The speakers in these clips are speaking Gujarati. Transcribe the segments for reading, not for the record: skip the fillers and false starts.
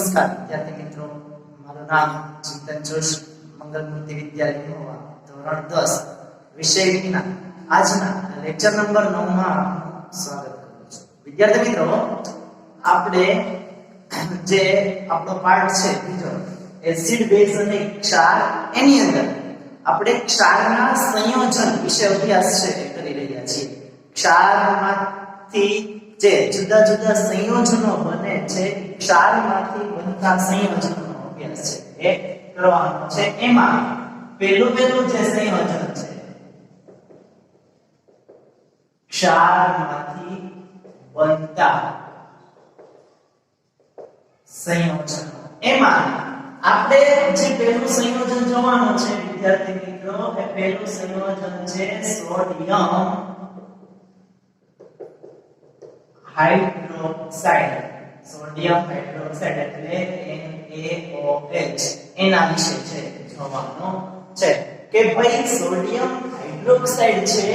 નમસ્કાર વિદ્યાર્થી મિત્રો, મારું નામ ચિંતન જોશી, મંગલમૂર્તિ વિદ્યાલય ધોરણ 10 વિષય વિજ્ઞાન આજના લેક્ચર નંબર 9 માં સ્વાગત કરું છું. વિદ્યાર્થી મિત્રો, આપણે જે આપણો પાઠ છે બીજો એસિડ બેઝ અને ક્ષાર, એની અંદર આપણે ક્ષારના સંયોજન વિશે અભ્યાસ છે કરી રહ્યા છીએ. ક્ષારમાંથી જે જુદા જુદા સંયોજનો બને છે, ક્ષારમાંથી બનતા સંયોજનોનો અભ્યાસ છે એ કરવાનો છે. એમાં પહેલું જે સંયોજન છે ક્ષારમાંથી બનતા સંયોજનો, એમાં આપણે જે પહેલું સંયોજન જોવાનું છે વિદ્યાર્થી મિત્રો, એ પહેલું સંયોજન છે સોડિયમ હાઇડ્રોક્સાઇડ. સોડિયમ હાઇડ્રોક્સાઇડ એટલે NaOH, એના વિશે છે જોવાનું છે કે ભાઈ સોડિયમ હાઇડ્રોક્સાઇડ છે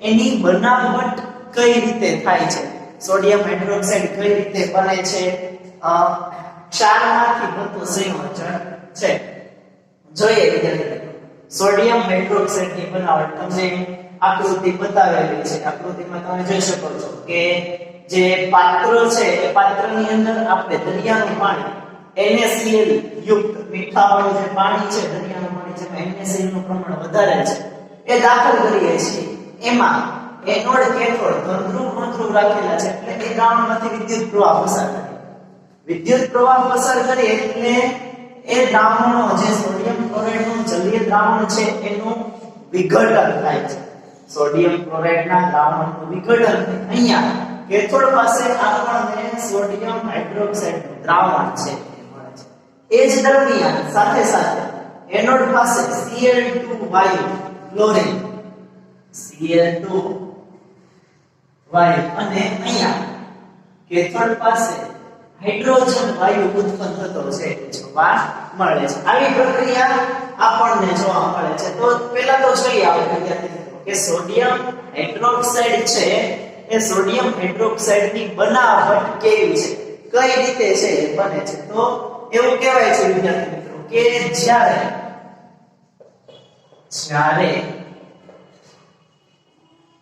એની બનાવટ કઈ રીતે થાય છે, સોડિયમ હાઇડ્રોક્સાઇડ કઈ રીતે બને છે, ક્ષારમાંથી બનતું સંયોજન છે. જોઈએ વિદ્યાર્થી, સોડિયમ હાઇડ્રોક્સાઇડ ની બનાવટ તમને આકૃતિ બતાવેલી છે. આકૃતિમાં તમે જોઈ શકો છો કે જે પાત્ર છે એ પાત્રની અંદર આપણે દરિયાનું પાણી NaCl યુક્ત મીઠાવાળું જે પાણી છે, દરિયાનું પાણી જેમાં NaCl નું પ્રમાણ વધારે છે, એ દાખલ કરીએ છીએ. એમાં એનોડ કેથોડ ધ્રુવ અણધ્રુવ રાખેલા છે, એટલે એ દ્રાવણમાંથી વિદ્યુત પ્રવાહ પસાર કરે. વિદ્યુત પ્રવાહ પસાર કરે એટલે એ દ્રાવણનો જે સોડિયમ ક્લોરાઇડનું જલીય દ્રાવણ છે એનું વિઘટન થાય છે. સોડિયમ ક્લોરાઇડના દ્રાવણનું વિઘટન થાય. અહીંયા કેથોડ પાસે આપણને સોડિયમ હાઇડ્રોક્સાઇડનું દ્રાવણ છે એ મળે છે. એ જ દરમિયાન સાથે સાથે એનોડ પાસે Cl2 વાયુ ક્લોરીન, Cl2 વાયુ, અને અહીંયા કેથોડ પાસે હાઇડ્રોજન વાયુ ઉત્પન્ન થતો છે જોવા મળે છે. આવી પ્રક્રિયા આપણને જોવા મળે છે. તો પહેલા તો જોઈએ આપણે વિદ્યાર્થી કે સોડિયમ હાઇડ્રોક્સાઇડ છે એ સોડિયમ હાઇડ્રોક્સાઇડ ની બનાવટ કેવી છે, કઈ રીતે છે એ બને છે. તો એવું કહેવાય છે વિદ્યાર્થી મિત્રો કે જ્યારે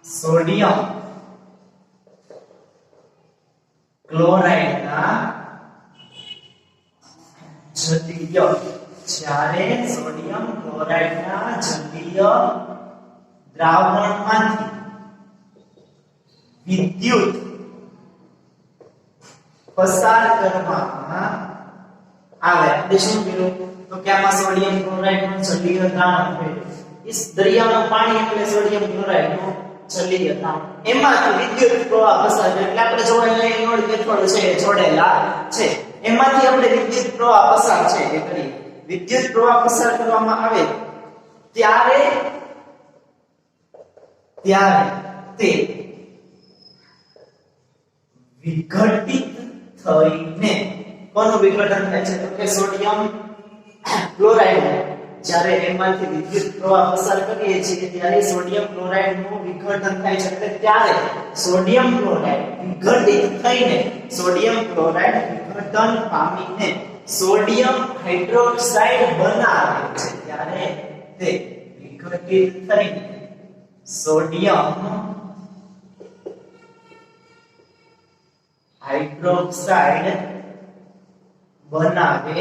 સોડિયમ ક્લોરાઇડના જલીય દ્રાવણમાંથી વિદ્યુત પસાર કરવામાં આવે. આપણે શું કર્યું તો કે આમાં સોડિયમ ક્લોરાઇડનું જલીય દ્રાવણ ભેળવ્યું. ઇસ દરિયાનું પાણી એટલે સોડિયમ ક્લોરાઇડનું જલીય દ્રાવણ, એમાંથી વિદ્યુત પ્રવાહ પસાર થાય. એટલે આપણે જોવાય એનોડ કેથોડ છે જોડેલા છે, એમાંથી આપણે વિદ્યુત પ્રવાહ પસાર છે એ કરીએ. વિદ્યુત પ્રવાહ પસાર કરવામાં આવે ત્યારે તે વિઘટિત થઈને કોનું વિઘટન થાય છે તો કે સોડિયમ ક્લોરાઇડ. જ્યારે એમાંથી વિદ્યુત પ્રવાહ પસાર કરીએ છીએ ત્યારે સોડિયમ ક્લોરાઇડ નું વિઘટન થાય છે. એટલે ત્યારે સોડિયમ ક્લોરાઇડ વિઘટિત થઈને સોડિયમ ક્લોરાઇડ વિઘટન પામીને સોડિયમ હાઇડ્રોક્સાઇડ બનાવે છે. ત્યારે તે વિઘટિત થઈને સોડિયમ હાઇડ્રોક્સાઇડ બનાવે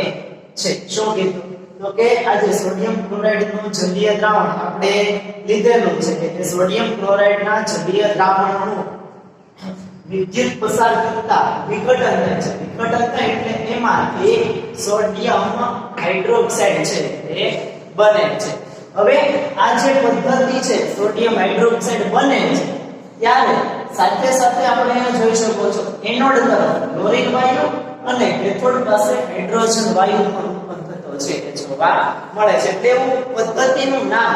છે. શું કીધું તો કે આ જે સોડિયમ ક્લોરાઇડ નું જલીય દ્રાવણ આપણે લીધેલું છે કે સોડિયમ ક્લોરાઇડ ના જલીય દ્રાવણનું વિદ્યુત પસાર કરતા વિઘટન થાય છે. વિઘટન થાય એટલે એમાંથી સોડિયમ હાઇડ્રોક્સાઇડ છે એ બને છે. હવે આ જે પદ્ધતિ છે સોડિયમ હાઇડ્રોક્સાઇડ બને છે ત્યારે સાથે સાથે આપણે અહીંયા જોઈ શકો છો એનોડ તરફ ક્લોરીન વાયુ અને કેથોડ પાસે હાઇડ્રોજન વાયુ પણ ઉત્પન્ન થતો છે એ જોવા મળે છે. તેવું પદ્ધતિનું નામ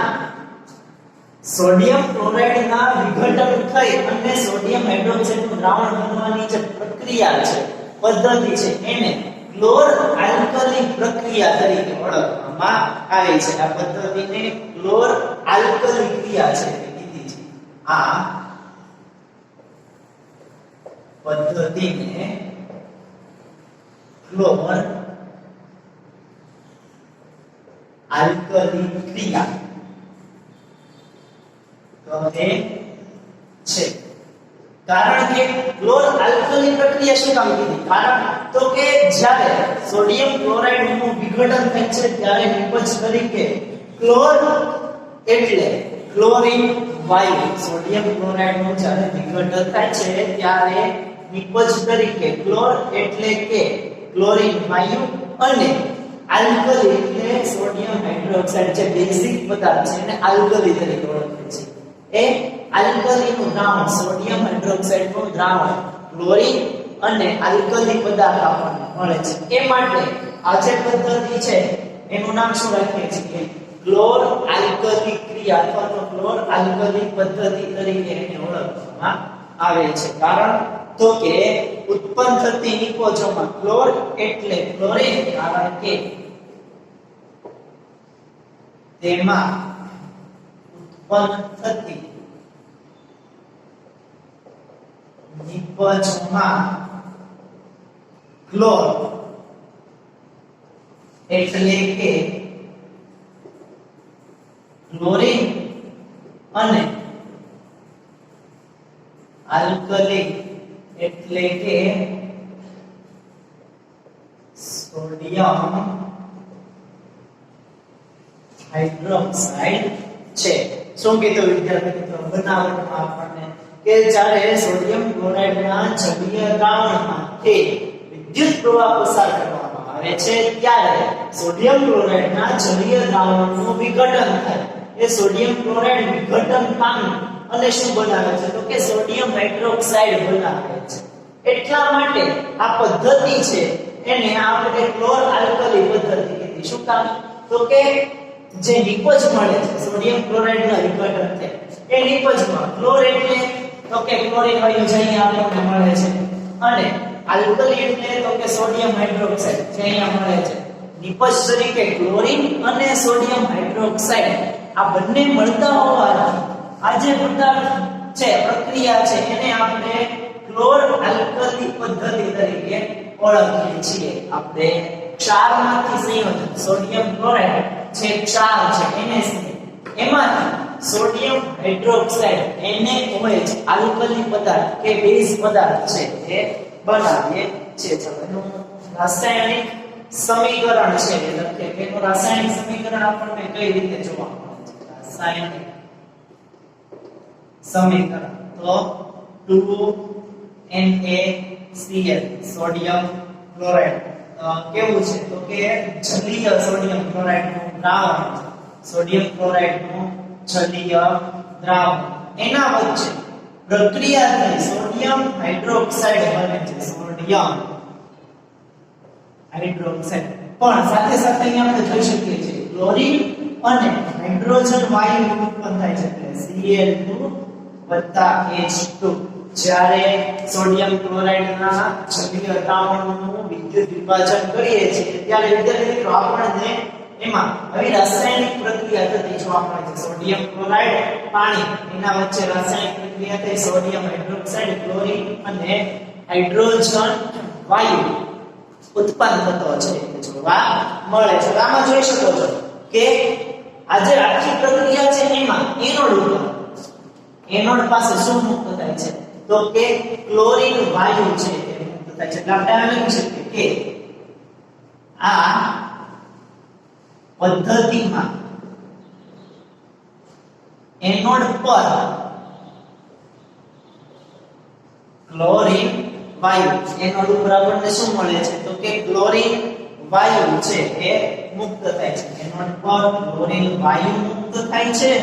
સોડિયમ ક્લોરાઇડ ના વિઘટન થઈ અને સોડિયમ હાઇડ્રોક્સાઇડ નું દ્રાવણ બનવાની જે પ્રક્રિયા છે, પદ્ધતિ છે, એને ક્લોર આલ્કલી પ્રક્રિયા તરીકે ઓળખવામાં આવે છે. આ પદ્ધતિને ક્લોર આલ્કલી ક્રિયા છે કીધી છે. આ પદ્ધતિને ક્લોર આલ્કલી ક્રિયા કહે છે. કારણ કે ક્લોર આલ્કલી પ્રક્રિયા શું કામ કીધી? કારણ તો કે જ્યારે સોડિયમ ક્લોરાઇડ નું વિઘટન થાય છે ત્યારે નિપજ તરીકે ક્લોર એટલે ક્લોરીન વાયુ, સોડિયમ ક્લોરાઇડ નું જ્યારે વિઘટન થાય છે ત્યારે નિપજ તરીકે ક્લોર એટલે કે ક્લોરીન વાયુ અને આલ્કલી એટલે સોડિયમ હાઇડ્રોક્સાઇડ જે બેઝિક પદાર્થ છે એને આલ્કલી તરીકે ઓળખે છે. એ આલ્કલી નું દ્રાવણ સોડિયમ હાઇડ્રોક્સાઇડ નું દ્રાવણ ક્લોરીન અને આલ્કલી પદાર્થ આપણને મળે છે. એ માટે આ જે પદ્ધતિ છે એનું નામ શું રાખીએ છીએ? ક્લોર આલ્કલી ક્રિયા અથવા તો ક્લોર આલ્કલી પદ્ધતિ તરીકે એને ઓળખવામાં આવે છે. કારણ તો કે ઉત્પન્ન થતી નિકોજોમાં ક્લોર એટલે ક્લોરીન, કારણ કે તેમાં ઉત્પન્ન થતી નિપજોમાં ક્લોર એટલે કે ક્લોરીન અને આલ્કલી એટલે કે સોડિયમ હાઇડ્રોક્સાઇડ છે. શું કીધું વિદ્યાર્થી મિત્રો? બનાવટમાં આપણને કે જ્યારે સોડિયમ ક્લોરાઇડના જલીય દ્રાવણમાંથી વિદ્યુત પ્રવાહ પસાર કરવામાં આવે છે ત્યારે સોડિયમ ક્લોરાઇડના જલીય દ્રાવણનું વિઘટન થાય. એ સોડિયમ ક્લોરાઇડ વિઘટન પામી અને શું બનાવે છે? તો કે સોડિયમ હાઇડ્રોક્સાઇડ બનાવે છે. એટલા માટે આ પદ્ધતિ છે એને આપણે ક્લોર આલ્કલી પદ્ધતિ કીધી. શું કામ? તો કે જે નિપજ મળે છે સોડિયમ ક્લોરાઇડના વિઘટનથી એ નિપજમાં ક્લોર એટલે તો કે ક્લોરીન વાયુ જે અહીંયા આપણને મળે છે અને આલ્કલી એટલે તો કે સોડિયમ હાઇડ્રોક્સાઇડ જે અહીંયા મળે છે. નિપજ તરીકે ક્લોરીન અને સોડિયમ હાઇડ્રોક્સાઇડ આ બંને મળતા હોવાથી આ જે પદાર્થ છે પ્રક્રિયા છે એને આપણે ક્લોર આલ્કલી પદ્ધતિ તરીકે ઓળખીએ છીએ. આપણે ક્ષારમાંથી સંયોજન સોડિયમ ક્લોરાઇડ જે ક્ષાર છે NaCl એમાંથી સોડિયમ હાઇડ્રોક્સાઇડ NaOH આલ્કલી પદાર્થ કે બેઝ પદાર્થ છે એ બનાવીએ છીએ. ચલો એનું રાસાયણિક સમીકરણ છે એ લખીએ કે એનું રાસાયણિક સમીકરણ આપણને કઈ રીતે જોવા મળે છે? રાસાયણિક સમીકરણ તો 2NaCl સોડિયમ ક્લોરાઇડ કેવું છે? તો કે જલીય સોડિયમ ક્લોરાઇડ નું દ્રાવણ છે. સોડિયમ ક્લોરાઇડ નું જલીય દ્રાવણ એના વચ્ચે પ્રક્રિયા થઈ સોડિયમ હાઇડ્રોક્સાઇડ બને છે. સોડિયમ હાઇડ્રોક્સાઇડ પણ સાથે સાથે અહીંયા આપણે જોઈ શકીએ છીએ ક્લોરીન અને હાઇડ્રોજન વાયુ ઉત્પન્ન થાય છે એટલે Cl2 H2. જ્યારે સોડિયમ ક્લોરાઇડના જલીય દ્રાવણનું વિદ્યુત વિભાજન કરીએ છીએ ત્યારે વિદ્યાર્થી મિત્રો આપણને એમાં આવી રાસાયણિક પ્રક્રિયા થતી જોવા મળે છે. સોડિયમ ક્લોરાઇડ પાણી એના વચ્ચે રાસાયણિક પ્રક્રિયા થઈ સોડિયમ હાઇડ્રોક્સાઇડ ક્લોરીન અને હાઇડ્રોજન વાયુ ઉત્પન્ન થતો છે જોવા મળે છે. આમાં જોઈ શકો છો કે આ જે આખી પ્રક્રિયા છે એમાં એનોડ ઉપર એનોડ પાસે શું મુક્ત થાય છે? તો કે ક્લોરીન વાયુ છે એ મુક્ત થાય છે. એટલે આપણે લખી શકીએ કે આ પદ્ધતિમાં એનોડ પર ક્લોરીન વાયુ એનોડ ઉપર આપણને શું મળે છે? તો કે ક્લોરીન વાયુ છે એ મુક્ત થાય છે. એનોડ પર ક્લોરીન વાયુ મુક્ત થાય છે.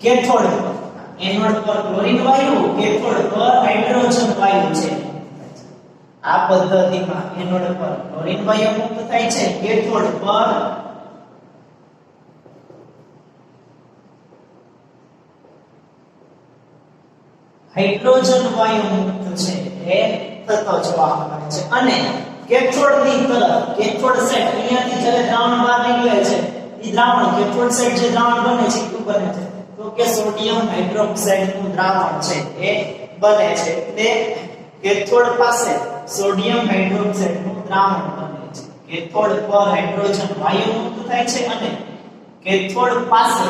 કેથોડ એનોડ પર ક્લોરીન વાયુ, કેથોડ પર હાઇડ્રોજન વાયુ છે. આ પદ્ધતિમાં એનોડ પર ક્લોરીન વાયુ મુક્ત થાય છે, કેથોડ પર હાઇડ્રોજન વાયુ મુક્ત છે એ થતો જોવા મળે છે. અને કેથોડની તરફ કેથોડ સાઇડ અહીંયાથી જ્યારે દ્રાવણ બહાર નીકળે છે એ દ્રાવણ કેથોડ સાઇડ જે દ્રાવણ બને છે શું બને છે? તો કે સોડિયમ હાઇડ્રોક્સાઇડ નું દ્રાવણ છે એ બને છે. એટલે કેથોડ પાસે સોડિયમ હાઇડ્રોક્સાઇડ નું દ્રાવણ બને છે. કેથોડ પર હાઇડ્રોજન વાયુ મુક્ત થાય છે અને કેથોડ પાસે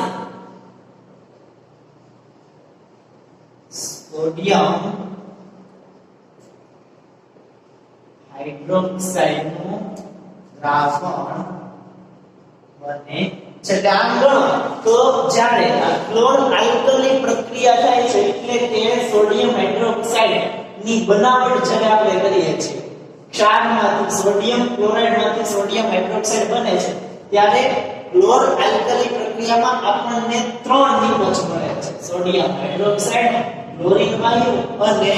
સોડિયમ હાઇડ્રોક્સાઇડ નું દ્રાવણ બને છે. આમ ગણો તો જ્યારે આ ક્લોર આલ્કલી પ્રક્રિયા થાય છે એટલે કે સોડિયમ હાઇડ્રોક્સાઇડ ની બનાવટ જ્યારે આપણે કરીએ છીએ, ક્ષારમાંથી સોડિયમ ક્લોરાઇડમાંથી સોડિયમ હાઇડ્રોક્સાઇડ બને છે, ત્યારે ક્લોર આલ્કલી પ્રક્રિયામાં આપણને 3 નિપજ મળે છે. સોડિયમ હાઇડ્રોક્સાઇડ, ક્લોરીન વાયુ અને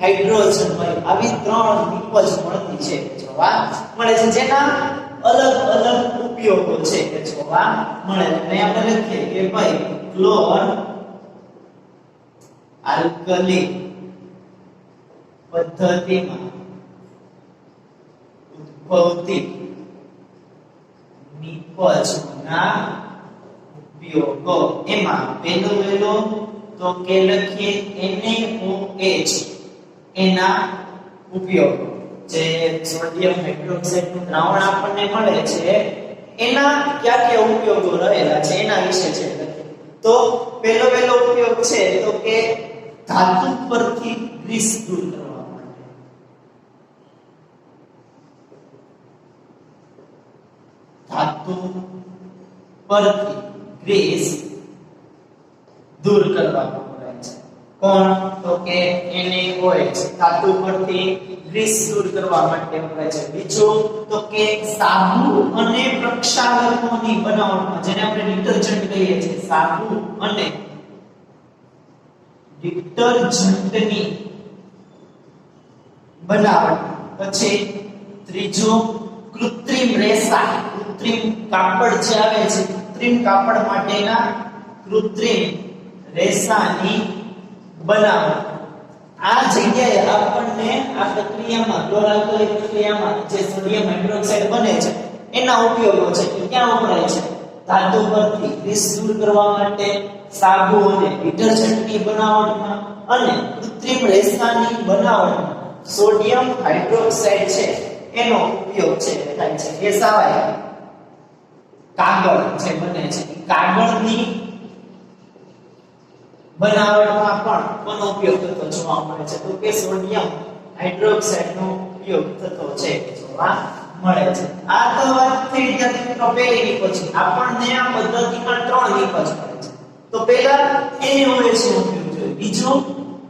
હાઇડ્રોજન વાયુ, આવી 3 નિપજ મળતી છે, જોવા મળે છે, જેના અલગ અલગ ઉપયોગો છે કે જોવા મળે છે. અહીં આપણે લખીએ કે ભાઈ ક્લોર આલ્કલી પદ્ધતિમાં ઉદ્ભવતી નિપજના ઉપયોગો, એમાં પહેલો તો કે લખીએ NaOH, એના ઉપયોગો. જે સોડિયમ હાઇડ્રોક્સાઇડ નું દ્રાવણ આપણને મળે છે એના કયા ઉપયોગો રહેલા છે એના વિશે છે. તો પહેલો ઉપયોગ છે તો કે ધાતુ પરથી ગ્રીસ દૂર કરવા માટે. ધાતુ પરથી ગ્રીસ દૂર કરવા વપરાય છે. કોણ? તો કે NaOH ધાતુ પરથી ગ્રીસ દૂર કરવા માટે વપરાય છે. બીજું તો કે સાબુ અને પ્રક્ષાલકોની બનાવટમાં, જેને આપણે ડિટર્જન્ટ કહીએ છીએ, સાબુ અને ડિટર્જન્ટની બનાવટ. પછી ત્રીજું કૃત્રિમ રેસા, કૃત્રિમ કાપડ જે આવે છે, કૃત્રિમ કાપડ માટેના કૃત્રિમ રેસાની બનાવટ. આ જગ્યાએ આપણને આ પ્રક્રિયામાં ક્લોર આલ્કલી પ્રક્રિયામાં જે સોડિયમ હાઇડ્રોક્સાઇડ બને છે એના ઉપયોગો છે. ક્યાં વપરાય છે? ધાતુ પરથી ગ્રીસ દૂર કરવા માટે, સાબુ અને ડિટર્જન્ટની બનાવટમાં અને કૃત્રિમ રેસાની બનાવટમાં સોડિયમ હાઇડ્રોક્સાઇડ છે એનો ઉપયોગ છે થાય છે. એ સિવાય કાગળ જે બને છે, કાગળની બનાવટમાં પણ કોનો ઉપયોગ થતો જોવા મળે છે? તો કે સોડિયમ હાઇડ્રોક્સાઇડ નો ઉપયોગ થતો છે જોવા મળે છે. આ તો વાત થઈ વિદ્યાર્થી મિત્રો પહેલી નિપજ. આપણને આ પદ્ધતિમાં 3 નિપજ મળે છે. તો પહેલા NaOH નો ઉપયોગ જોઈએ. બીજું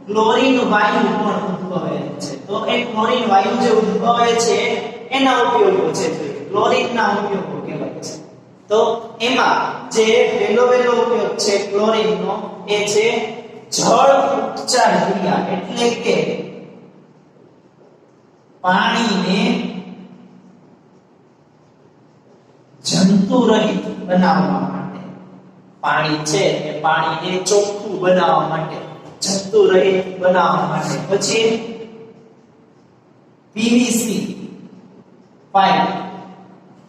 ક્લોરીન વાયુ પણ ઉદ્ભવે છે. તો એ ક્લોરીન વાયુ જે ઉદ્ભવે છે એના ઉપયોગો છે, જોઈએ ક્લોરીનના ઉપયોગો કહેવાય છે. તો એમાં જે પહેલો ઉપયોગ છે ક્લોરીનનો એ છે જળ ઉપચાર ક્રિયા, એટલે કે પાણીને જંતુ રહિત બનાવવા માટે, પાણી છે એ પાણીને ચોખ્ખું બનાવવા માટે, જંતુ રહિત બનાવવા માટે. પછી પીવીસી પાઇપ,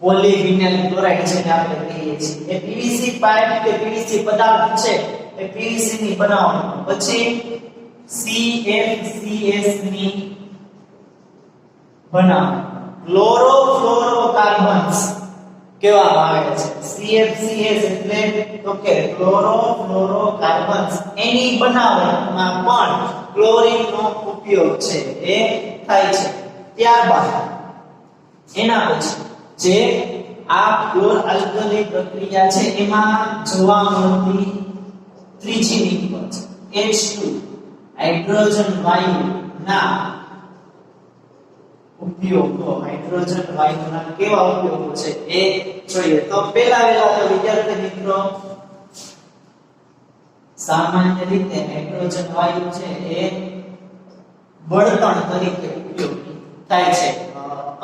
પોલીવિનાઇલ ક્લોરાઇડ જેને આપણે કહીએ છીએ, એ પીવીસી પાઇપ કે પીવીસી પદાર્થ છે એ પીવીસી ની બનાવવામાં. પછી CFCS ની બનાવવામાં. ક્લોરોફ્લોરોકાર્બન્સ કહેવામાં આવે છે. CFCS એટલે તો કે ક્લોરોફ્લોરોકાર્બન્સ, એની બનાવટમાં પણ ક્લોરીનનો ઉપયોગ છે એ થાય છે. ત્યારબાદ એના પછી જે આ ક્લોર આલ્કલી પ્રક્રિયા છે એમાં જોવા મળતી ત્રીજી નિપજ H2 હાઇડ્રોજન વાયુના ઉપયોગો. હાઇડ્રોજન વાયુના કેવા ઉપયોગો છે એ જોઈએ. તો પહેલા તો વિદ્યાર્થી મિત્રો સામાન્ય રીતે હાઇડ્રોજન વાયુ છે એ બળતણ તરીકે ઉપયોગી થાય છે.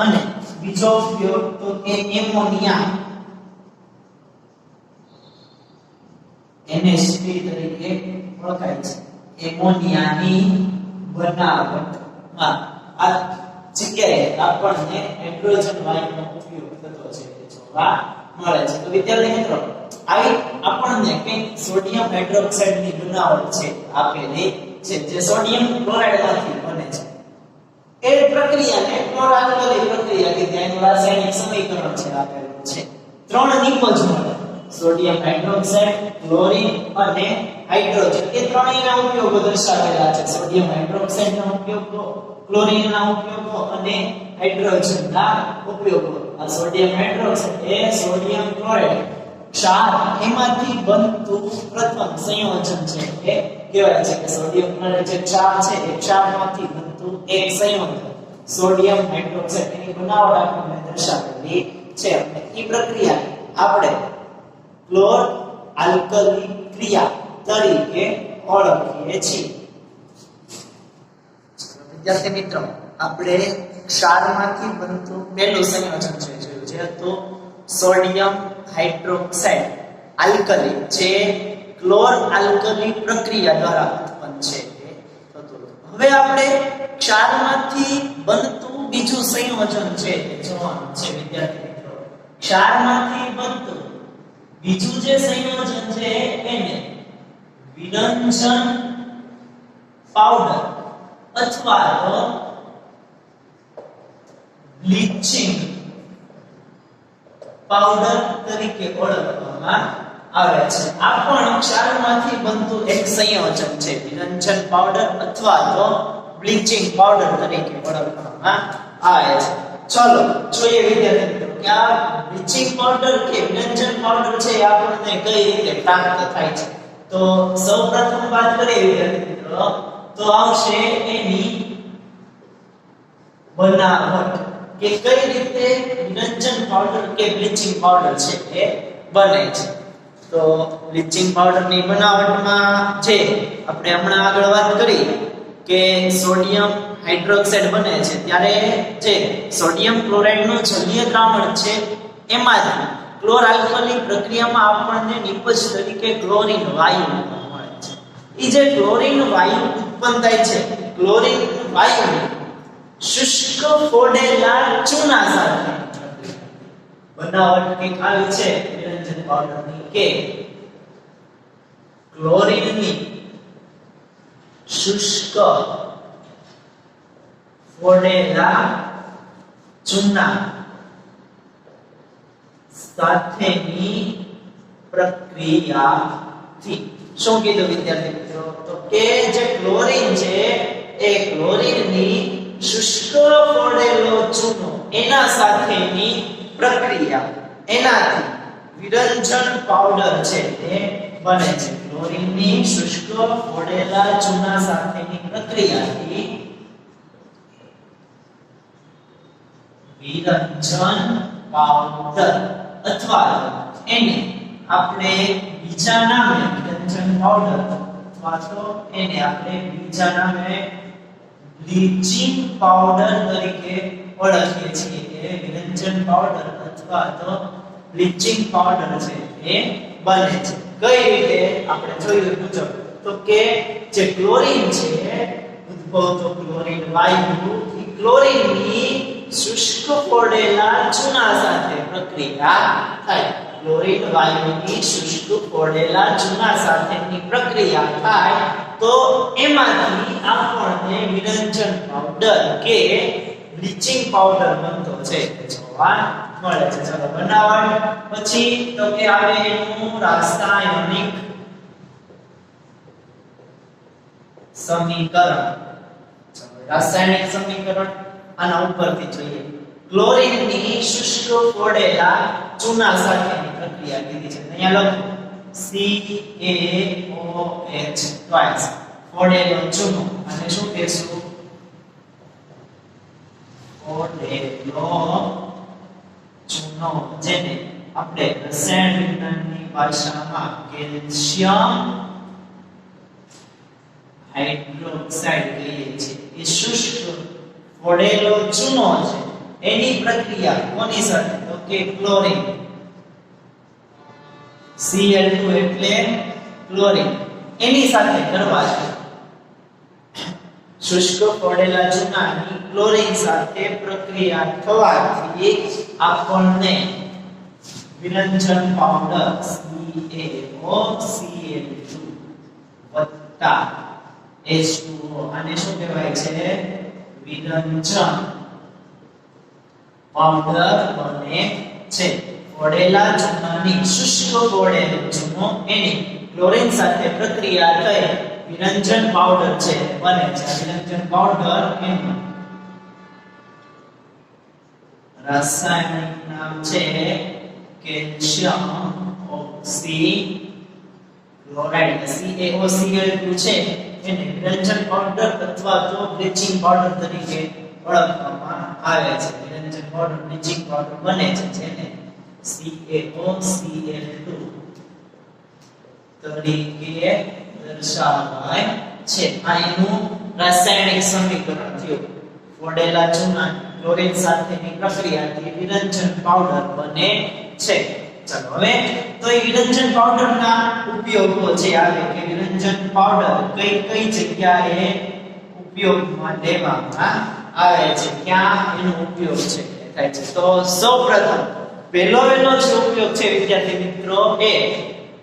અને બીજો ઉપયોગ તો કે એમોનિયા NH3 તરીકે ઓળખાય છે. એમોનિયાની બનાવટમાં આ જગ્યાએ આપણને હાઇડ્રોજન વાયુનો ઉપયોગ થતો છે જોવા મળે છે. તો વિદ્યાર્થી મિત્રો આવી આપણને કે સોડિયમ હાઇડ્રોક્સાઇડ ની બનાવટ છે આપેલી છે, જે સોડિયમ ક્લોરાઇડ માંથી બને છે. એ પ્રક્રિયાને ક્લોરાલ્કલી પ્રક્રિયા કે તેનું રાસાયણિક સમીકરણ છે આપેલું છે. ત્રણ નિપજ મળે સોડિયમ હાઇડ્રોક્સાઇડ, ક્લોરીન અને હાઇડ્રોજન. એ ત્રણેયના ઉપયોગો દર્શાવેલા છે. સોડિયમ હાઇડ્રોક્સાઇડના ઉપયોગો, ક્લોરીનના ઉપયોગો અને હાઇડ્રોજનના ઉપયોગો. આ સોડિયમ હાઇડ્રોક્સાઇડ એ સોડિયમ ક્લોરાઇડ ક્ષાર એમાંથી બનતું પ્રથમ સંયોજન છે. એ કહેવાય છે કે સોડિયમ ક્લોરાઇડ જે ક્ષાર છે એ ક્ષારમાંથી બનતું એક સંયોજન સોડિયમ હાઇડ્રોક્સાઇડ એની બનાવટ આપણને દર્શાવેલી છે. અને એ પ્રક્રિયા આપણે ક્લોર આલ્કલી ક્રિયા તરીકે ઓળખીએ છીએ. વિદ્યાર્થી મિત્રો, આપણે ક્ષારમાંથી બનતું પહેલું સંયોજન છે જોયું છે તો સોડિયમ હાઇડ્રોક્સાઇડ આલ્કલી જે ક્લોર આલ્કલી પ્રક્રિયા દ્વારા ઉત્પન્ન છે એ થતું. હવે આપણે ક્ષારમાંથી બનતું બીજું સંયોજન છે એ જોવાનું છે વિદ્યાર્થી મિત્રો. ક્ષારમાંથી બનતું બીજું જે સંયોજન છે એને વિરંજન પાવડર અથવા તો બ્લીચિંગ પાવડર તરીકે ઓળખવામાં આવે છે. આ પણ ક્ષારમાંથી બનતું એક સંયોજન છે. વિરંજન પાવડર અથવા તો બ્લીચિંગ પાવડર તરીકે ઓળખવામાં આવે છે. ચલો જોઈએ વિદ્યાર્થી મિત્રો કે આ બ્લીચિંગ પાવડર કે વિરંજન પાવડર છે એ આપણને કઈ રીતે પ્રાપ્ત થાય છે. તો સૌપ્રથમ વાત કરીએ વિદ્યાર્થી મિત્રો તો આવશે એની બનાવટ કે કઈ રીતે વિરંજન પાવડર કે બ્લીચિંગ પાવડર છે એ બને છે. તો બ્લીચિંગ પાવડરની બનાવટમાં જે આપણે હમણાં આગળ વાત કરી કે સોડિયમ હાઇડ્રોક્સાઇડ બને છે ત્યારે જે સોડિયમ ક્લોરાઇડનું જલીય દ્રાવણ છે એમાંથી ક્લોર આલ્કલી પ્રક્રિયામાં આપણને નિપજ તરીકે ક્લોરીન વાયુ મળે છે. એ જે ક્લોરીન વાયુ ઉત્પન્ન થાય છે ક્લોરીન વાયુ શુષ્ક ફોડેલા ચૂના સાથે બનાવટ કંઈક આવી છે વિરંજન પાવડરની કે ક્લોરીનની શુષ્ક ફોડેલા ચૂના સાથેની પ્રક્રિયાથી શું કીધું વિદ્યાર્થી મિત્રો તો કે જે ક્લોરીન છે એ ક્લોરીનની શુષ્ક ફોડેલો ચૂનો એના સાથેની પ્રક્રિયા એનાથી વિરંજન પાવડર છે તે બને છે. ક્લોરીનની શુષ્ક ફોડેલા ચૂના સાથેની પ્રક્રિયાથી વિરંજન પાવડર અથવા એને આપણે બીજા નામે વિરંજન પાવડર અથવા તો એને આપણે બીજા નામે બ્લીચિંગ પાવડર તરીકે ઓળખીએ છીએ કે વિરંજન પાવડર અથવા તો બ્લીચિંગ પાવડર છે એ બને છે. કઈ રીતે આપણે જોયું મુજબ તો કે જે ક્લોરીન છે ઉદ્ભવતો ક્લોરીન વાયુ એ ક્લોરીનની શુષ્ક ફોડેલા ચૂના સાથે પ્રક્રિયા થાય. ક્લોરીન વાયુની શુષ્ક ફોડેલા ચૂના સાથેની પ્રક્રિયા થાય તો એમાંથી આપણને વિરંજન પાવડર કે બ્લીચિંગ પાવડર બનતો છે જોવા મળે છે. ચલો બનાવટ પછી તો કે આવે એનું રાસાયણિક સમીકરણ. ચલો રાસાયણિક સમીકરણ આના ઉપરથી જોઈએ. ક્લોરીનની શુષ્ક ફોડેલા ચૂના સાથેની પ્રક્રિયા કીધી છે. અહીંયા લખો CaOH twice ફોડેલો ચૂનો અને શું કહેશું ફોડેલો ચૂનો જેને આપણે રસાયણ વિજ્ઞાનની ભાષામાં કેલ્શિયમ હાઇડ્રોક્સાઇડ કહીએ છીએ. એ શુષ્ક ફોડેલો ચૂનો છે એની પ્રક્રિયા કોની સાથે તો કે ક્લોરીન Cl2 એટલે ક્લોરીન એની સાથે કરવા છે. શુષ્ક ફોડેલા ચૂનાની ક્લોરીન સાથે પ્રક્રિયા થવાથી આપણને વિરંજન પાવડર CaOCl2 H2O આને શું કહેવાય છે વિરંજન પાવડર બને છે. ફોડેલા ચૂનાની શુષ્ક ફોડેલો ચૂનો એની ક્લોરીન સાથે પ્રક્રિયા થઈ વિરંજન પાવડર છે બને છે. વિરંજન પાવડર એનું રાસાયણિક નામ છે કેલ્શિયમ ઓક્સીક્લોરાઇડ. CaOCl2 છે એને વિરંજન પાવડર અથવા તો બ્લીચિંગ પાવડર તરીકે ઓળખવામાં આવે છે. વિરંજન પાવડર બ્લીચિંગ પાવડર બને છે જેને CaOCl2 તરીકે દર્શાવાય છે. આ એનું રાસાયણિક સમીકરણ થયું. ફોડેલા ચૂના ક્લોરીન સાથેની પ્રક્રિયાથી વિરંજન પાવડર બને છે. ચાલો હવે તો એ વિરંજન પાવડરના ઉપયોગો જે આવે કે વિરંજન પાવડર કઈ કઈ જગ્યાએ ઉપયોગમાં લેવામાં આવે છે, ક્યાં એનો ઉપયોગ છે થાય છે. તો સૌપ્રથમ પહેલો જે ઉપયોગ છે વિદ્યાર્થી મિત્રો એ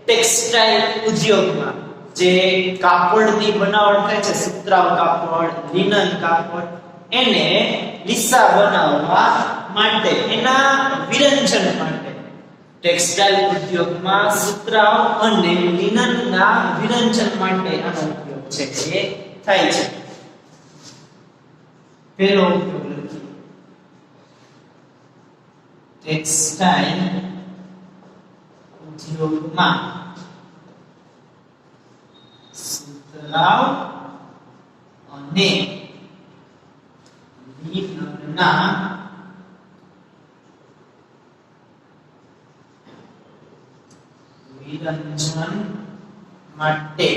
ટેક્સટાઇલ ઉદ્યોગમાં જે કાપડની બનાવટ થાય છે, સુતરાઉ કાપડ, લિનન કાપડ, એને લીસા બનાવવા માટે એના વિરંજન માટે ટેક્સટાઇલ ઉદ્યોગમાં સુતરાઉ અને લિનનના વિરંજન માટે આનો ઉપયોગ છે એ થાય છે. પહેલો ઉપયોગ લખીએ. ટેક્સટાઇલ ઉદ્યોગમાં સુતરાઉ અને લિનનના વિરંજન માટે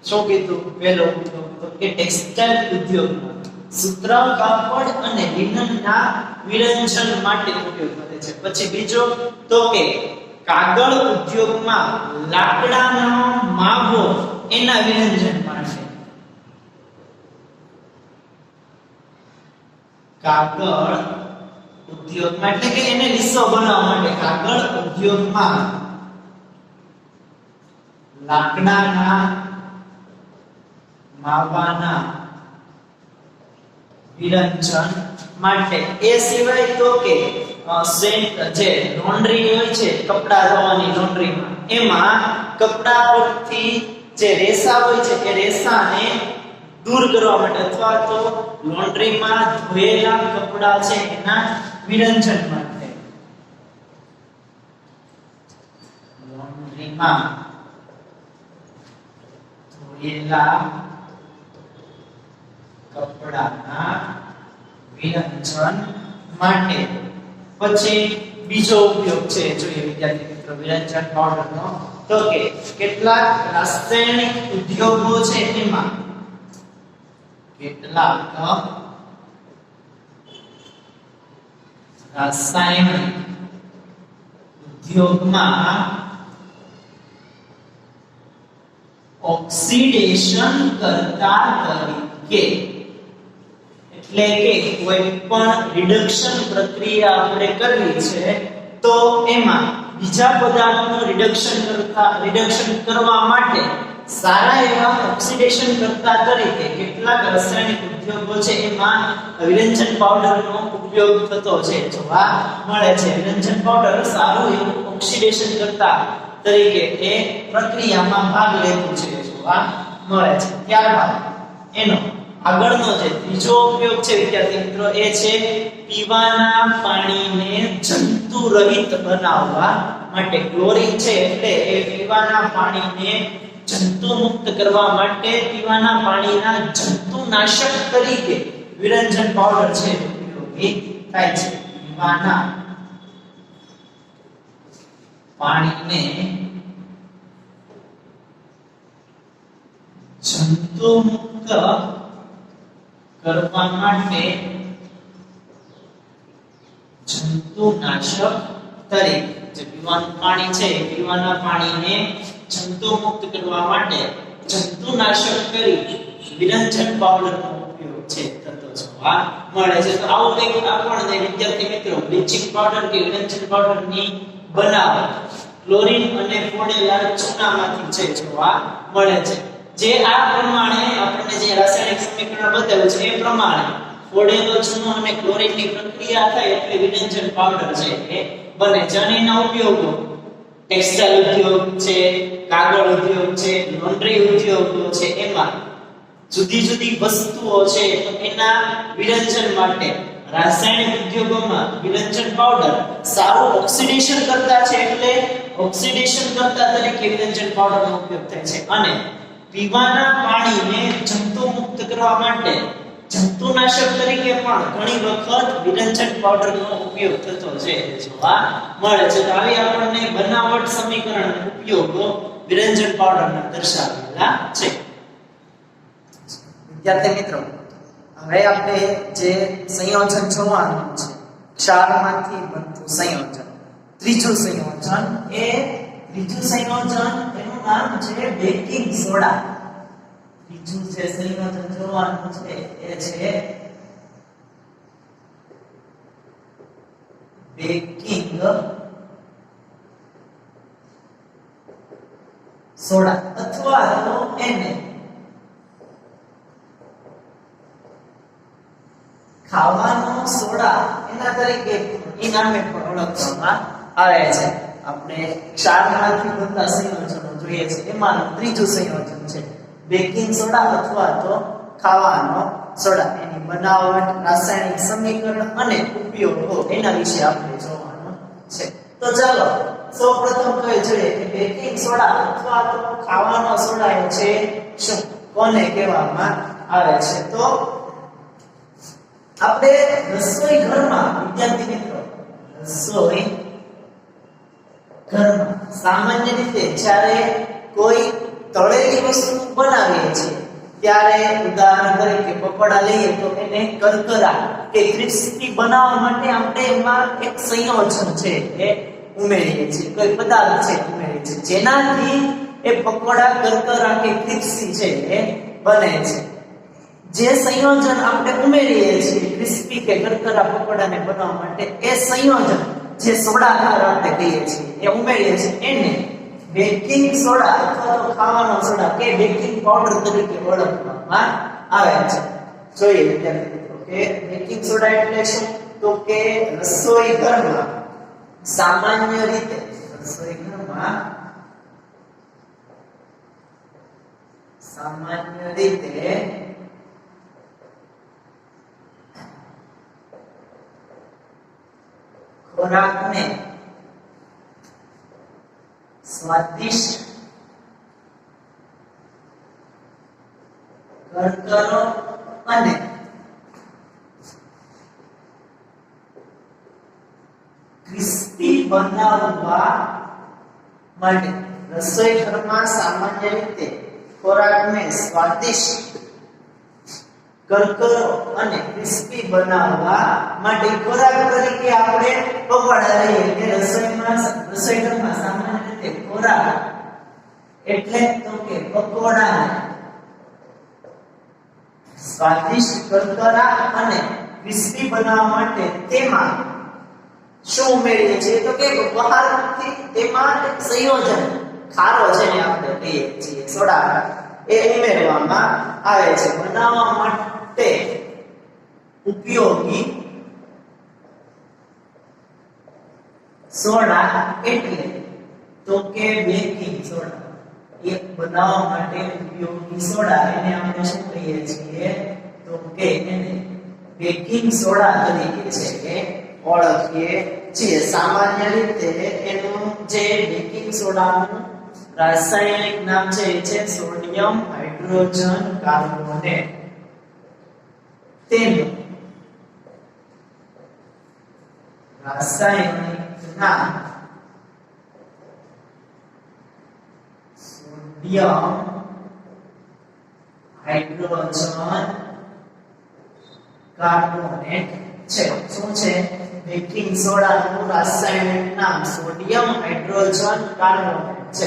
શું કીધું? પહેલો ઉપયોગ તો કે ટેક્સટાઇલ ઉદ્યોગમાં સુતરાઉ કાપડ અને લિનનના વિરંજન માટે ઉપયોગ કરે છે. પછી બીજો તો કે કાગળ ઉદ્યોગમાં લાકડાના માગો એના વિરંજન માટે. કાગળ ઉદ્યોગમાં એટલે કે એને લીસો બનાવવા માટે કાગળ ઉદ્યોગમાં લાકડાના માવાના વિરંજન માટે. એ સિવાય તો કે જે લોન્ડ્રી હોય છે, કપડા ધોવાની લોન્ડ્રીમાં, એમાં કપડા પરથી જે રેસા હોય છે એ રેસાને દૂર કરવા માટે અથવા તો લોન્ડ્રીમાં ધોયેલા કપડા છે એના વિરંજન માટે. લોન્ડ્રીમાં ધોયેલા કપડાના વિરંજન માટે. પછી બીજો ઉપયોગ છે જોઈએ વિદ્યાર્થી મિત્રો વિરંજન પાવડરનો તો કે કેટલાક રાસાયણિક ઉદ્યોગો છે એમાં કેટલાક રાસાયણિક ઉદ્યોગમાં ઓક્સિડેશન કરતા તરીકે એટલે કે કોઈ પણ રિડક્શન પ્રક્રિયા આપણે કરવી છે તો એમાં બીજા પદાર્થનું રિડક્શન કરવા માટે સારા એવા ઓક્સિડેશન કરતા તરીકે કેટલાક રાસાયણિક ઉદ્યોગો છે એમાં વિરંજન પાવડરનો ઉપયોગ થતો છે જોવા મળે છે. વિરંજન પાવડર સારું એવું ઓક્સિડેશન કરતા તરીકે એ પ્રક્રિયામાં ભાગ લેતું છે જોવા મળે છે. ત્યારબાદ એનો આગળનો જે ત્રીજો ઉપયોગ છે વિદ્યાર્થી મિત્રો એ છે પીવાના પાણીને જંતુ રહિત બનાવવા માટે. ક્લોરીન છે એટલે એ પીવાના પાણીને જંતુ મુક્ત કરવા માટે પીવાના પાણીના જંતુનાશક તરીકે વિરંજન પાવડર છે ઉપયોગી થાય છે. પીવાના પાણીને જંતુ મુક્ત કરવા માટે જંતુનાશક તરીકે જે પીવાનું પાણી છે પીવાના પાણીને જંતુ મુક્ત કરવા માટે જંતુનાશક કરી વિરંજન પાવડરનો ઉપયોગ છે થતો જોવા મળે છે. તો આવું કંઈક આપણને વિદ્યાર્થી મિત્રો બ્લીચિંગ પાવડર કે વિરંજન પાવડરની બનાવટ ક્લોરીન અને ફોડેલા ચૂનામાંથી છે જોવા મળે છે. જે આ પ્રમાણે આપણને જે રાસાયણિક સમીકરણ બતાવ્યું છે એ પ્રમાણે તોડેલો ચૂનો અને ક્લોરીનની પ્રક્રિયા થાય એટલે વિરંજન પાવડર છે એ બને છે. અને એના ઉપયોગો ટેક્સટાઇલ ઉદ્યોગ છે, કાગળ ઉદ્યોગ છે, લોન્ડ્રી ઉદ્યોગો છે, એમાં જુદી જુદી વસ્તુઓ છે તો એના વિરંજન માટે રાસાયણિક ઉદ્યોગોમાં વિરંજન પાવડર સારું ઓક્સિડેશન કરતા છે એટલે ઓક્સિડેશન કરતા તરીકે વિરંજન પાવડરનો ઉપયોગ થાય છે. અને પીવાના પાણીને જંતુ મુક્ત કરવા માટે જંતુનાશક તરીકે પણ ઘણી વખત વિરંજન પાવડરનો ઉપયોગ થતો છે જોવા મળે છે. તો આવી આપણને બનાવટ સમીકરણ ઉપયોગો વિરંજન પાવડરના દર્શાવેલા છે. વિદ્યાર્થી મિત્રો, હવે આપણે જે સંયોજન જોવાનું છે ક્ષારમાંથી બનતું સંયોજન, ત્રીજું સંયોજન એનું નામ છે બેકિંગ સોડા. ત્રીજું જે સંયોજન જોવાનું છે એ છે બેકિંગ સોડા અથવા તો એને ખાવાનો સોડા એના તરીકે એ નામે પણ ઓળખવામાં આવે છે. આપણે ક્ષારમાંથી બનતા સંયોજનો જોઈએ છે એમાંનું ત્રીજું સંયોજન છે બેકિંગ સોડા અથવા તો ખાવાનો સોડા. એની બનાવટ, રાસાયણિક સમીકરણ અને ઉપયોગો એના વિશે આપણે જોવાનું છે. તો ચાલો સૌપ્રથમ કઈ જોઈએ કે બેકિંગ સોડા અથવા તો ખાવાનો સોડા એ છે શું, કોને કહેવામાં આવે છે. તો આપણે રસોઈ ઘરમાં વિદ્યાર્થી મિત્રો રસોઈ ઘરમાં સામાન્ય રીતે જ્યારે કોઈ તળેલી વસ્તુ બનાવીએ છીએ ત્યારે ઉદાહરણ તરીકે પકોડા લઈએ તો એને કરકરા કે ક્રિસ્પી બનાવવા માટે આપણે એમાં એક સંયોજન છે એ ઉમેરીએ છીએ, કોઈ પદાર્થ છે ઉમેરીએ છીએ જેનાથી એ પકોડા કરકરા કે ક્રિસ્પી છે એ બને છે. જે સંયોજન આપણે ઉમેરીએ છીએ ક્રિસ્પી કે કરકરા પકોડાને બનાવવા માટે એ સંયોજન જે સોડાખાર આપણે કહીએ છીએ એ ઉમેરીએ છીએ એને બેકિંગ સોડા અથવા તો ખાવાનો સોડા કે બેકિંગ પાવડર તરીકે ઓળખવામાં આવે છે. જોઈએ વિદ્યાર્થી મિત્રો કે બેકિંગ સોડા એટલે શું, તો કે રસોઈ ઘરમાં સામાન્ય રીતે ખોરાકને સ્વાદિષ્ટ, કરકરો અને ક્રિસ્પી બનાવવા માટે રસોઈ ઘરમાં સામાન્ય રીતે ખોરાકને સ્વાદિષ્ટ, કરકરો અને ક્રિસ્પી બનાવવા માટે ખોરાક તરીકે આપણે પકોડા લઈએ કે રસોઈ ઘરમાં સામાન્ય રીતે ખોરાક એટલે તો કે પકોડા સ્વાદિષ્ટ, કરકરા અને ક્રિસ્પી બનાવવા માટે તેમાં શું ઉમેરીએ છીએ તો કે બહારથી તેમાં એક સંયોજન ખારો છે ને આપણે કહીએ છીએ સોડા એ ઉમેરવામાં આવે છે. બનાવવા માટે ઉપયોગી સોડા એટલે તો કે બેકિંગ સોડા. એક બનાવવા માટે ઉપયોગી સોડા એને આપણે શું કહીએ છીએ તો કે એને બેકિંગ સોડા તરીકે છે કે ઓળખીએ છીએ. સામાન્ય રીતે એનું જે બેકિંગ સોડાનું રાસાયણિક નામ છે એ છે સોડિયમ હાઇડ્રોજન કાર્બોનેટ. તેનું રાસાયણિક નામ સોડિયમ હાઇડ્રોજન કાર્બોનેટ છે. શું છે? બેકિંગ સોડાનું રાસાયણિક નામ સોડિયમ હાઇડ્રોજન કાર્બોનેટ છે,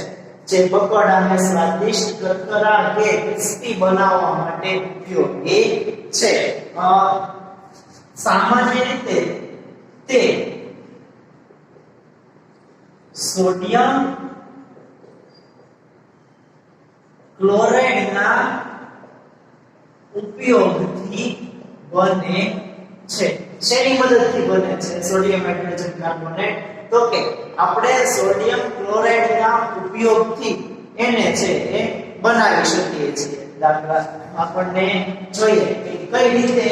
જે પકોડાને સ્વાદિષ્ટ, કરકરા કે ક્રિસ્પી બનાવવા માટે ઉપયોગી છે. સામાન્ય રીતે તે સોડિયમ ક્લોરાઇડના ઉપયોગથી બને છે. શેની મદદથી બને છે સોડિયમ હાઇડ્રોજન કાર્બોનેટ? તો કે આપણે સોડિયમ ક્લોરાઇડના ઉપયોગથી એને છે એ બનાવી શકીએ છીએ. દાખલા આપણને જોઈએ કે કઈ રીતે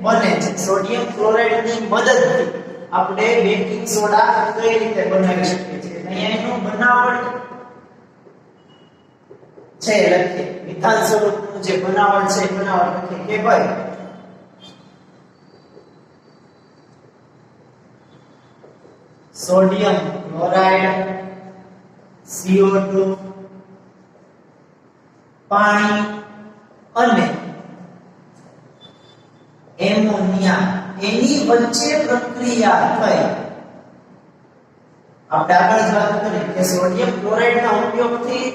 બને છે. સોડિયમ ક્લોરાઇડની મદદથી આપણે બેકિંગ સોડા કઈ રીતે બનાવી શકીએ છીએ. અહીંયા એનું બનાવટ છે લખીએ. મિથાલ સ્વરૂપનું જે બનાવટ છે બનાવટ લખીએ કે ભાઈ સોડિયમ ક્લોરાઇડ CO2 પાણી અને એમોનિયા એની વચ્ચે પ્રક્રિયા થઈ. આપણે આગળ જ વાત કરી કે સોડિયમ ક્લોરાઇડના ઉપયોગથી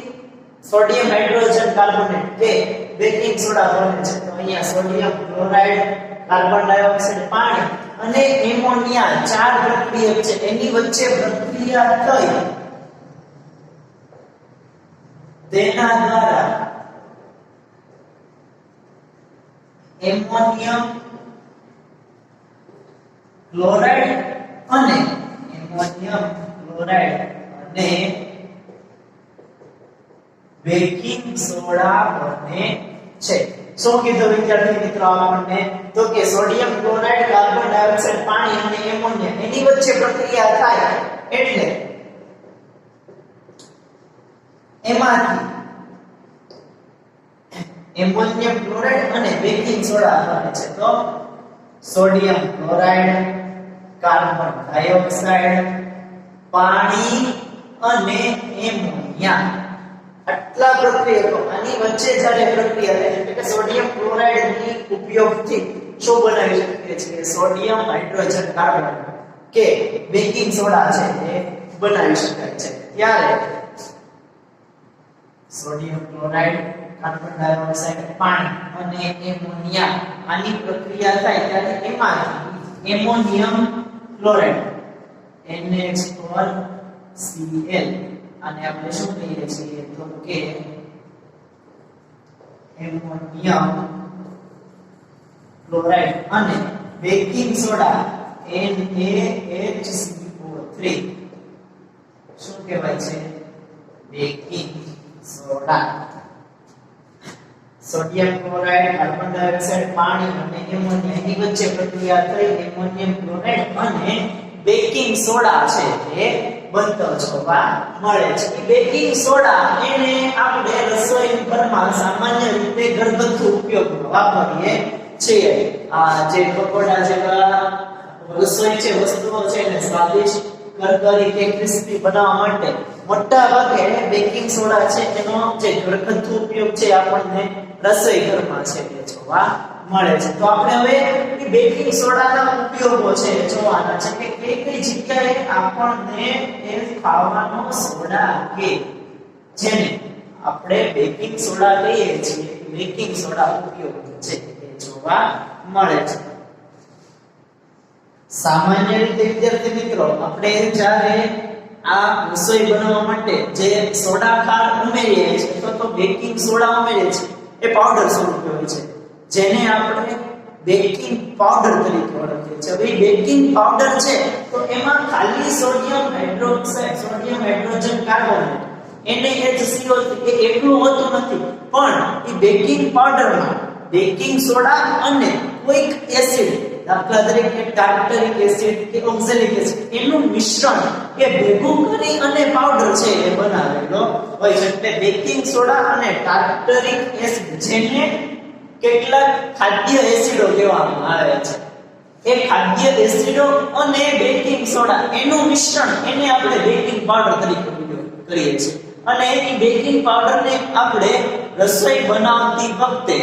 સોડિયમ હાઇડ્રોજન કાર્બોનેટ કે બેકિંગ સોડા બને છે. તો અહીંયા સોડિયમ ક્લોરાઇડ, કાર્બન ડાયોક્સાઇડ, પાણી અને એમોનિયા ચાર પ્રક્રિયક છે. એની વચ્ચે પ્રક્રિયા થઈ તેના દ્વારા એમોનિયમ ક્લોરાઇડ અને બેકિંગ સોડા બને છે. શું કીધું વિદ્યાર્થી મિત્રો આપણને? તો કે સોડિયમ ક્લોરાઇડ, કાર્બન ડાયોક્સાઇડ, પાણી અને એમોનિયા એની વચ્ચે પ્રક્રિયા થાય એટલે એમાંથી એમોનિયમ ક્લોરાઇડ અને બેકિંગ સોડા બને છે. તો સોડિયમ ક્લોરાઇડ, કાર્બન ડાયોક્સાઇડ, પાણી અને એમોનિયા આટલા પ્રક્રિયકો આની વચ્ચે જ્યારે પ્રક્રિયા થાય એટલે કે સોડિયમ ક્લોરાઇડની ઉપયોગથી શું બનાવી શકીએ છીએ? સોડિયમ હાઇડ્રોજન કાર્બોનેટ કે બેકિંગ સોડા છે એ બનાવી શકાય છે. ત્યારે સોડિયમ ક્લોરાઇડ, કાર્બન ડાયોક્સાઇડ, પાણી અને એમોનિયા આની પ્રક્રિયા થાય ત્યારે એમાંથી એમોનિયમ ક્લોરાઇડ NH4Cl અને આપણે શું કહીએ છીએ? તો કે એમોનિયમ ક્લોરાઇડ અને બેકિંગ સોડા NaHCO3 શું કહેવાય છે? Baking soda. Sodium chloride, carbon dioxide, પાણી અને એમોનિયા એની વચ્ચે પ્રક્રિયા થઈ એમોનિયમ ક્લોરાઇડ અને બેકિંગ સોડા છે એ બનતો જોવા મળે છે. બેકિંગ સોડા એને આપણે રસોઈ ઘરમાં સામાન્ય રીતે ઘરગથ્થુ ઉપયોગમાં વાપરીએ છીએ. આ જે પકોડા જેવા રસોઈ છે વસ્તુઓ છે એને સ્વાદિષ્ટ, કરકરી કે ક્રિસ્પી બનાવવા માટે મોટા ભાગે બેકિંગ સોડા છે એનો જે ઘરગથ્થુ ઉપયોગ છે આપણને રસોઈ ઘરમાં છે એ જોવા મળે છે. તો આપણે હવે બેકિંગ સોડાના ઉપયોગો છે જોવાના છે કે કઈ કઈ જગ્યાએ આપણને એ ખાવાનો સોડા કે જેને આપણે બેકિંગ સોડા કહીએ છીએ બેકિંગ સોડા ઉપયોગી છે એ જોવા મળે છે. સામાન્ય રીતે વિદ્યાર્થી મિત્રો આપણે જ્યારે આ રસોઈ બનાવવા માટે જે સોડા ખાંડ ઉમેરીએ છીએ અથવા તો બેકિંગ સોડા ઉમેરીએ છીએ એ પાવડર સ્વરૂપે હોય છે જેને આપણે બેકિંગ પાવડર તરીકે ઓળખીએ છીએ. હવે બેકિંગ પાવડર છે તો એમાં ખાલી sodium hydroxide, sodium hydrogen carbonate NaHCO એ એકલું હોતું નથી, પણ એ બેકિંગ પાવડરમાં બેકિંગ સોડા અને કોઈક એસિડ, દાખલા તરીકે ટાર્ટરિક એસિડ કે ઓક્ઝેલિક એસિડ એનું મિશ્રણ એ ભેગું કરી અને પાવડર છે એ બનાવેલો હોય છે. એટલે બેકિંગ સોડા અને ટાર્ટરિક એસિડ જેને કેટલાક ખાદ્ય એસિડો કહેવામાં આવે છે એ ખાદ્ય એસિડો અને બેકિંગ સોડા એનું મિશ્રણ એને આપણે બેકિંગ પાવડર તરીકે ઉપયોગ કરીએ છીએ. અને એ બેકિંગ પાવડરને આપણે રસોઈ બનાવતી વખતે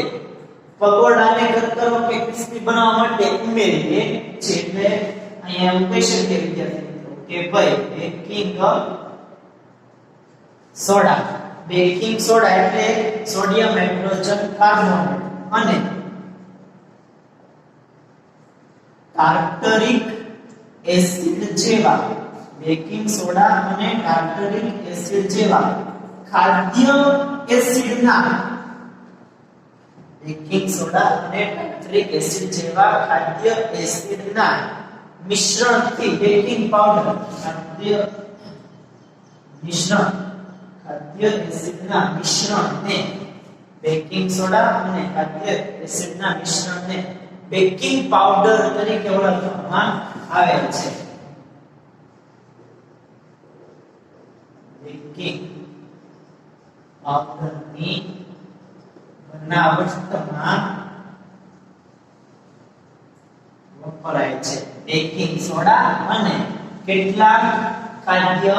પકોડાને કરકરો કે ક્રિસ્પી બનાવવા માટે ઉમેરીએ છીએ. એટલે અહીંયા હું કહી શકીએ વિદ્યાર્થી મિત્રો કે ભાઈ બેકિંગ સોડા એટલે સોડિયમ હાઇડ્રોજન કાર્બોનેટ અને ટાર્ટરિક એસિડ જેવા બેકિંગ સોડા અને ટાર્ટરિક એસિડ જેવા ખાદ્ય એસિડના બેકિંગ સોડા અને ટાર્ટરિક એસિડ જેવા ખાદ્ય એસિડના મિશ્રણથી બેકિંગ પાવડર ખાદ્ય એસિડના મિશ્રણને બેકિંગ સોડા અને ખાદ્ય એસિડના મિશ્રણને બેકિંગ પાવડર તરીકે ઓળખવામાં આવે છે. બેકિંગ પાવડરની બનાવટમાં વપરાય છે. બેકિંગ સોડા અને કેટલાક ખાદ્ય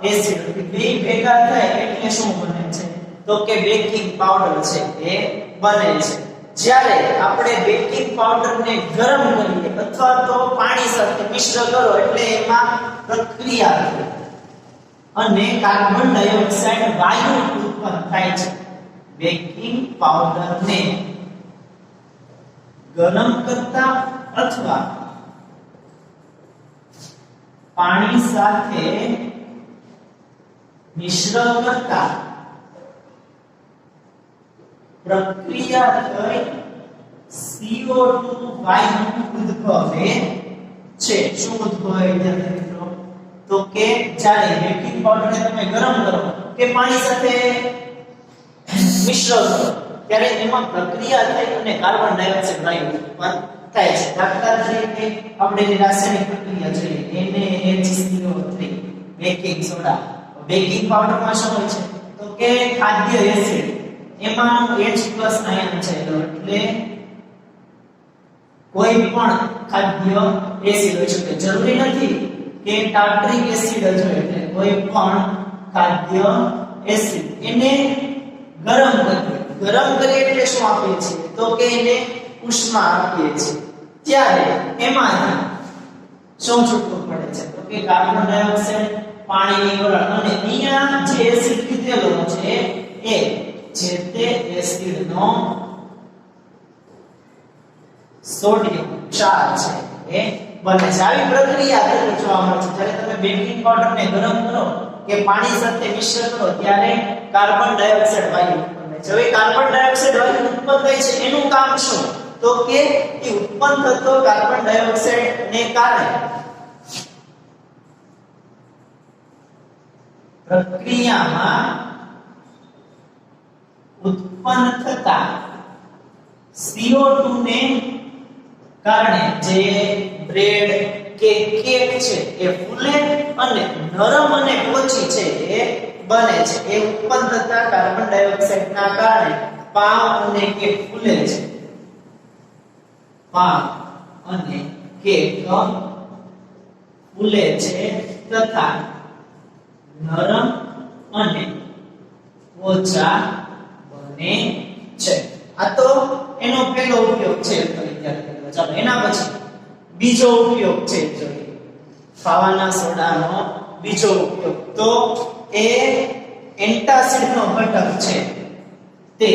એસિડ બે ભેગા થાય એટલે શું બને છે? તો કે બેકિંગ પાવડર છે એ બને છે. જ્યારે આપણે બેકિંગ પાવડરને ગરમ કરીએ અથવા તો પાણી સાથે મિશ્ર કરો એટલે એમાં પ્રક્રિયા થાય અને કાર્બન ડાયોક્સાઇડ વાયુ ઉત્પન્ન થાય છે. બેકિંગ પાવડરને ગરમ કરતા અથવા પાણી સાથે મિશ્ર કરતા પ્રક્રિયા થઈ CO2 વાયુ ઉદ્ભવે છે. શું ઉદ્ભવે વિદ્યાર્થી મિત્રો? તો કે જ્યારે બેકિંગ પાવડરને તમે ગરમ કરો કે પાણી સાથે મિશ્ર કરો ત્યારે એમાં પ્રક્રિયા થઈ અને કાર્બન ડાયોક્સાઇડ વાયુ ઉત્પન્ન થાય છે. દાખલા તરીકે આપણે જે રાસાયણિક પ્રક્રિયા જોઈએ NaHCO3 બેકિંગ સોડા. બેકિંગ પાવડરમાં શું હોય છે? તો કે ખાદ્ય એસિડ એમાં H+ આયન છે એટલે કોઈ પણ ખાદ્ય એસિડ હોય છે. જરૂરી નથી કે ટાર્ટરિક એસિડ જ હોય એટલે કોઈ પણ ખાદ્ય એસિડ એને ગરમ કરીએ એટલે શું આપીએ છીએ? તો કે એને ઉષ્મા આપીએ છીએ. ત્યારે એમાંથી શું છૂટું પડે છે? તો કે કાર્બન ડાયોક્સાઇડ, પાણીની વરાળ અને અહીંયા જે એસિડ લીધેલો છે એ જે તે એસિડનો સોડિયમ ક્ષાર છે એ બને છે. આવી પ્રક્રિયા થતી જોવા મળે છે. જ્યારે તમે બેકિંગ પાવડરને ગરમ કરો કે પાણી સાથે મિશ્ર કરો ત્યારે કાર્બન ડાયોક્સાઇડ વાયુ ઉત્પન્ન થાય છે. હવે કાર્બન ડાયોક્સાઇડ વાયુ ઉત્પન્ન થાય છે એનું કામ શું? તો કે એ ઉત્પન્ન થતો કાર્બન ડાયોક્સાઇડ ને કારણે પ્રક્રિયામાં ઉત્પન્ન થતા CO2 ને કારણે જે બ્રેડ કે કેક છે એ ફૂલે અને નરમ અને પોચી છે એ બને છે. એ ઉત્પન્ન થતા કાર્બન ડાયોક્સાઇડ ના કારણે પાવ અને કેક ફૂલે છે. પાવ અને કેક ફૂલે છે તથા નરમ અને પોચા બને છે. આ તો એનો પહેલો ઉપયોગ છે. ચાલો એના પછી બીજો ઉપયોગ છે જોઈએ. ખાવાના સોડાનો બીજો ઉપયોગ તો એ એન્ટાસિડ નો ઘટક છે. તે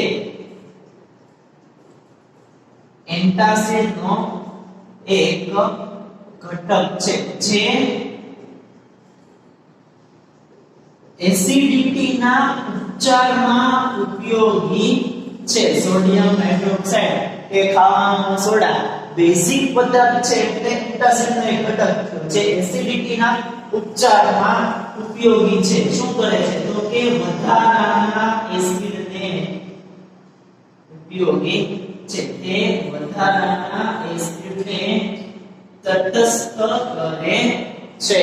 એન્ટાસિડ નો એક ઘટક છે જે એસિડિટી ના ઉપચારમાં ઉપયોગી છે. સોડિયમ હાઇડ્રોક્સાઇડ કે ખાવાનો સોડા બેઝિક પદાર્થ છે એટલે એન્ટાસિડ નો એક ઘટક જે એસિડિટી ના ઉપચારમાં ઉપયોગી છે. શું કરે છે? તો કે વધારાના એસિડને ઉપયોગી છે. તે વધારાના એસિડને તટસ્થ કરે છે.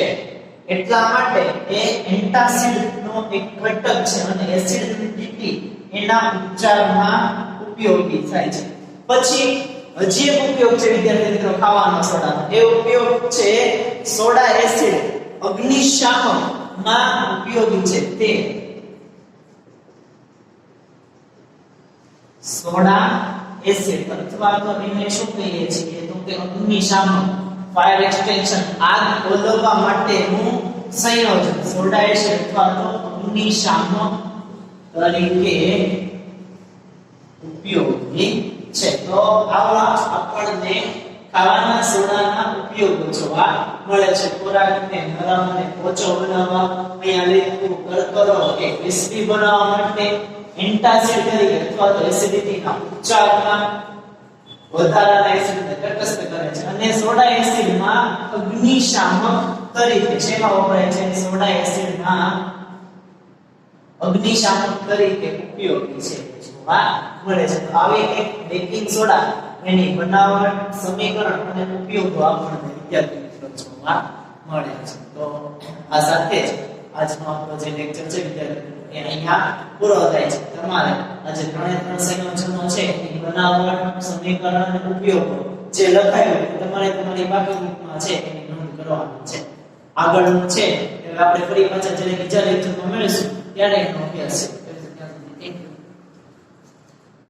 એટલા માટે એ એન્ટાસિડ નો એક ઘટક છે અને એસિડિટી એના ઉપચારમાં ઉપયોગી થાય છે. પછી હજી એક ઉપયોગ છે વિદ્યાર્થી મિત્રો ખાવાના સોડાનો. એ ઉપયોગ છે સોડા એસિડ અગ્નિશામકમાં ઉપયોગી છે. તે સોડા એસિડ અથવા તો એને શું કહીએ છીએ? તો કે અગ્નિશામક, ફાયર એક્સટેન્શન, આગ ઓલવવા માટેનું સંયોજન સોડા એસિડ અથવા તો અગ્નિશામક તરીકે ઉપયોગી છે. તો આવા આપણને ખાવાના સોડાના ઉપયોગો જોવા મળે છે. ખોરાકને નરમ અને પોચો બનાવવા, અહીંયા લીધું કરકરો કે ક્રિસ્પી બનાવવા માટે, એન્ટાસિડ તરીકે અથવા તો એસિડિટીના ઉચ્ચારમાં વધારાના એસિડને તટસ્થ કરે છે અને સોડા એસિડમાં અગ્નિશામક તરીકે શેમાં વપરાય છે? સોડા એસિડમાં અગ્નિશામક તરીકે ઉપયોગી છે જોવા મળે છે. તો આવી એક બેકિંગ સોડા એની બનાવટ, સમીકરણ અને ઉપયોગો આપણને વિદ્યાર્થી મિત્રો જોવા મળે છે. તો આ સાથે જ આજનો આપણો જે લેક્ચર છે વિદ્યાર્થી એ અહીંયા પૂરો થાય છે. તમારે આજે ત્રણે ત્રણ સંયોજનો છે એ બનાવટ, સમીકરણ અને ઉપયોગો જે લખાયું છે તમારે તમારી પાઠ્યપુસ્તકમાં છે એની નોંધ કરવાની છે. આગળનું છે એટલે આપણે ફરી પાછા જ્યારે બીજા લેક્ચરમાં મળીશું ત્યારે એનો અભ્યાસ છે.